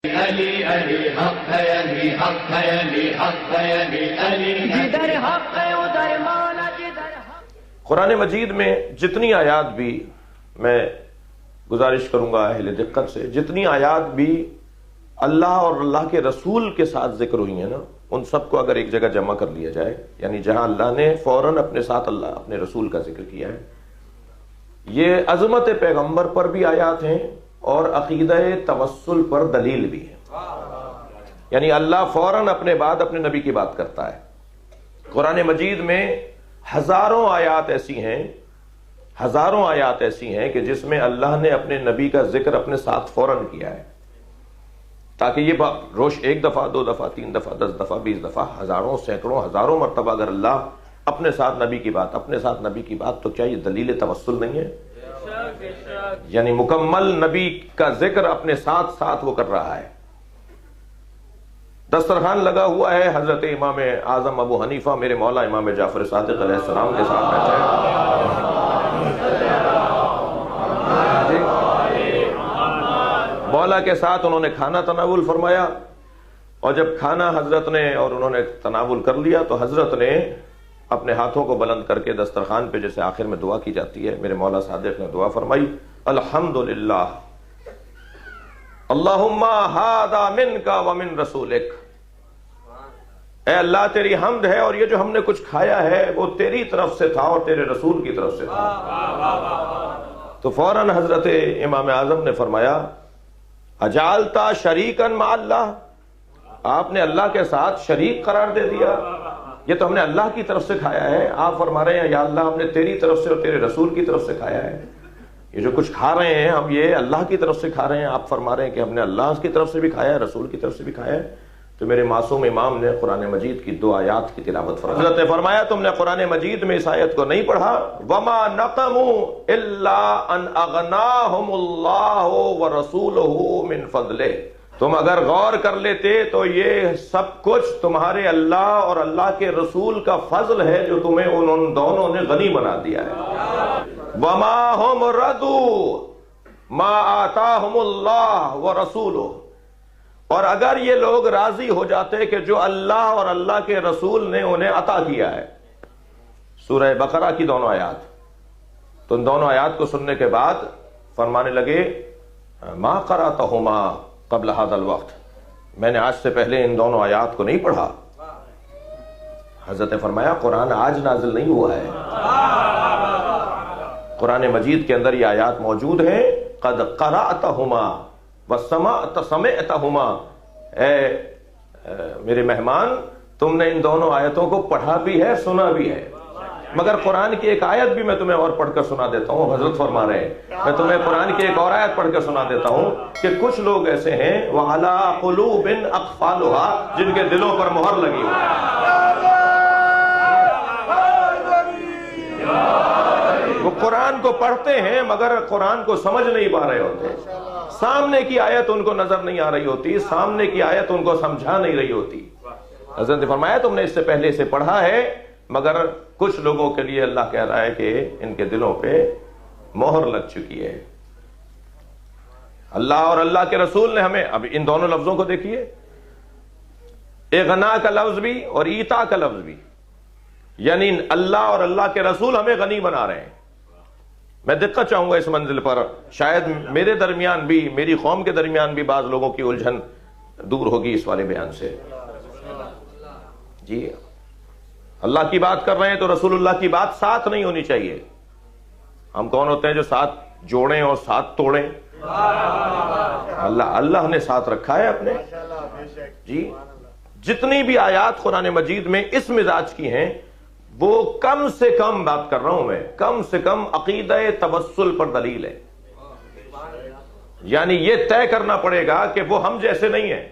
علی علی حق ہے، علی حق ہے، علی حق ہے، علی علی جدھر حق ہے ادھر مولا، جدھر حق۔ قرآن مجید میں جتنی آیات بھی، میں گزارش کروں گا اہل دقت سے، جتنی آیات بھی اللہ اور اللہ کے رسول کے ساتھ ذکر ہوئی ہیں نا، ان سب کو اگر ایک جگہ جمع کر لیا جائے، یعنی جہاں اللہ نے فوراً اپنے ساتھ اللہ اپنے رسول کا ذکر کیا ہے، یہ عظمت پیغمبر پر بھی آیات ہیں اور عقیدہ توسل پر دلیل بھی ہے۔ یعنی اللہ فوراً اپنے بعد اپنے نبی کی بات کرتا ہے۔ قرآن مجید میں ہزاروں آیات ایسی ہیں کہ جس میں اللہ نے اپنے نبی کا ذکر اپنے ساتھ فوراً کیا ہے، تاکہ یہ روش ایک دفعہ، دو دفعہ، تین دفعہ، 10 دفعہ، 20 دفعہ، ہزاروں، سینکڑوں، ہزاروں مرتبہ اگر اللہ اپنے ساتھ نبی کی بات، تو کیا یہ دلیل توسل نہیں ہے؟ یعنی مکمل نبی کا ذکر اپنے ساتھ وہ کر رہا ہے۔ دسترخوان لگا ہوا ہے، حضرت امام اعظم ابو حنیفہ میرے مولا امام جعفر صادق علیہ السلام کے ساتھ بیٹھے ہیں، مولا کے ساتھ انہوں نے کھانا تناول فرمایا، اور جب کھانا حضرت نے اور انہوں نے تناول کر لیا تو حضرت نے اپنے ہاتھوں کو بلند کر کے دسترخوان پہ جیسے آخر میں دعا کی جاتی ہے، میرے مولا صادق نے دعا فرمائی، الحمدللہ اللہم ھذا منک ومن رسولک، اے اللہ تیری حمد ہے، اور یہ جو ہم نے کچھ کھایا ہے وہ تیری طرف سے تھا اور تیرے رسول کی طرف سے تھا۔ تو فوراً حضرت امام اعظم نے فرمایا، اجعلتا شریکا مع اللہ، آپ نے اللہ کے ساتھ شریک قرار دے دیا، یہ تو ہم نے اللہ کی طرف سے کھایا ہے۔ آپ فرما رہے ہیں یا اللہ ہم نے تیری طرف سے اور تیرے رسول کی طرف سے کھایا ہے، یہ جو کچھ کھا رہے ہیں ہم یہ اللہ کی طرف سے کھا رہے ہیں، آپ فرما رہے ہیں کہ ہم نے اللہ کی طرف سے بھی کھایا ہے، رسول کی طرف سے بھی کھایا ہے۔ تو میرے معصوم امام نے قرآن مجید کی 2 آیات کی تلاوت فرمائی۔ حضرت نے فرمایا تم نے قرآن مجید میں اس آیت کو نہیں پڑھا، وَمَا نَقَمُوا إِلَّا أَنْ أَغْنَاهُمُ اللَّهُ وَرَسُولُهُ مِنْ فَضْلِهِ، تم اگر غور کر لیتے تو یہ سب کچھ تمہارے اللہ اور اللہ کے رسول کا فضل ہے جو تمہیں ان دونوں نے غنی بنا دیا ہے۔ وَمَا هُمْ رَضُوا مَا آتَاهُمُ اللَّهُ وَرَسُولُهُ، اور اگر یہ لوگ راضی ہو جاتے کہ جو اللہ اور اللہ کے رسول نے انہیں عطا کیا ہے، سورہ بقرہ کی دونوں آیات، تو ان دونوں آیات کو سننے کے بعد فرمانے لگے، ما قرأتہما قبل هذا الوقت، میں نے آج سے پہلے ان دونوں آیات کو نہیں پڑھا۔ حضرت نے فرمایا قرآن آج نازل نہیں ہوا ہے، قرآن مجید کے اندر یہ آیات موجود ہیں، قد قرأتہما سمعتہما، اے میرے مہمان تم نے ان دونوں آیتوں کو پڑھا بھی ہے، سنا بھی ہے، مگر قرآن کی ایک آیت بھی میں تمہیں اور پڑھ کر سنا دیتا ہوں۔ حضرت فرما رہے ہیں میں تمہیں قرآن کی ایک اور آیت پڑھ کر سنا دیتا ہوں کہ کچھ لوگ ایسے ہیں وَعَلَىٰ قُلُوبٍ أَقْفَالُهَا، جن کے دلوں پر مہر لگی ہوئی ہے، وہ قرآن کو پڑھتے ہیں مگر قرآن کو سمجھ نہیں پا رہے ہوتے، سامنے کی آیت ان کو نظر نہیں آ رہی ہوتی، سامنے کی آیت ان کو سمجھا نہیں رہی ہوتی۔ حضرت نے فرمایا تم نے اس سے پہلے اسے پڑھا ہے، مگر کچھ لوگوں کے لیے اللہ کہہ رہا ہے کہ ان کے دلوں پہ مہر لگ چکی ہے۔ اللہ اور اللہ کے رسول نے ہمیں، اب ان دونوں لفظوں کو دیکھیے، اغنا کا لفظ بھی اور ایتا کا لفظ بھی، یعنی اللہ اور اللہ کے رسول ہمیں غنی بنا رہے ہیں۔ میں دقت چاہوں گا اس منزل پر، شاید میرے درمیان بھی، میری قوم کے درمیان بھی بعض لوگوں کی الجھن دور ہوگی اس والے بیان سے۔ جی اللہ کی بات کر رہے ہیں تو رسول اللہ کی بات ساتھ نہیں ہونی چاہیے۔ ہم کون ہوتے ہیں جو ساتھ جوڑیں اور ساتھ توڑیں؟ اللہ نے ساتھ رکھا ہے اپنے۔ جی جتنی بھی آیات قرآن مجید میں اس مزاج کی ہیں، وہ کم سے کم بات کر رہا ہوں میں، کم سے کم عقیدہ توسل پر دلیل ہے۔ یعنی یہ طے کرنا پڑے گا کہ وہ ہم جیسے نہیں ہیں،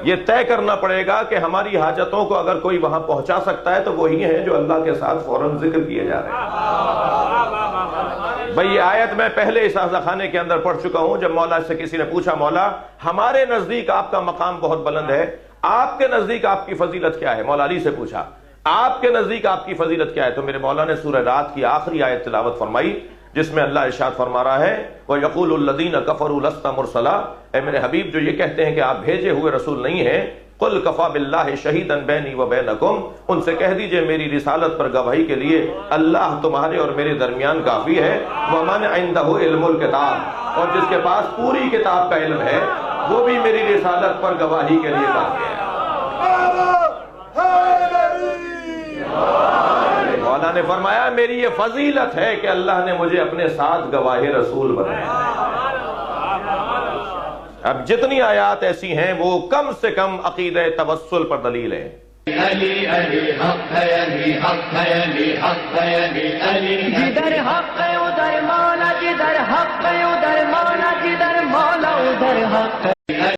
یہ طے کرنا پڑے گا کہ ہماری حاجتوں کو اگر کوئی وہاں پہنچا سکتا ہے تو وہی ہیں جو اللہ کے ساتھ فوراً ذکر کیے جا رہے ہیں۔ بھئی یہ آیت میں پہلے اس اعزا خانے کے اندر پڑھ چکا ہوں، جب مولا سے کسی نے پوچھا مولا ہمارے نزدیک آپ کا مقام بہت بلند ہے، آپ کے نزدیک آپ کی فضیلت کیا ہے؟ مولا علی سے پوچھا آپ کے نزدیک آپ کی فضیلت کیا ہے؟ تو میرے مولا نے سورہ رات کی آخری آیت تلاوت فرمائی، جس میں اللہ ارشاد فرما رہا ہے وَيَقُولُ الَّذِينَ كَفَرُوا لَسْتَ مُرْسَلًا، اے میرے حبیب جو یہ کہتے ہیں کہ آپ بھیجے ہوئے رسول نہیں ہیں، قل کفا باللہ شہیدا بینی و بینکم، ان سے کہہ دیجئے میری رسالت پر گواہی کے لیے اللہ تمہارے اور میرے درمیان کافی ہے، ومن عندہ علم الکتاب، اور جس کے پاس پوری کتاب کا علم ہے وہ بھی میری رسالت پر گواہی کے لیے کافی ہے۔ مولا نے فرمایا میری یہ فضیلت ہے کہ اللہ نے مجھے اپنے ساتھ گواہ رسول بنایا۔ اب جتنی آیات ایسی ہیں وہ کم سے کم عقیدہ توسل پر دلیل ہے۔ علی علی حق ہے، علی حق ہے، علی حق ہے، علی علی جدھر حق ہے ادھر مولا، جدھر حق ہے ادھر مولا، جدھر مولا ادھر حق ہے۔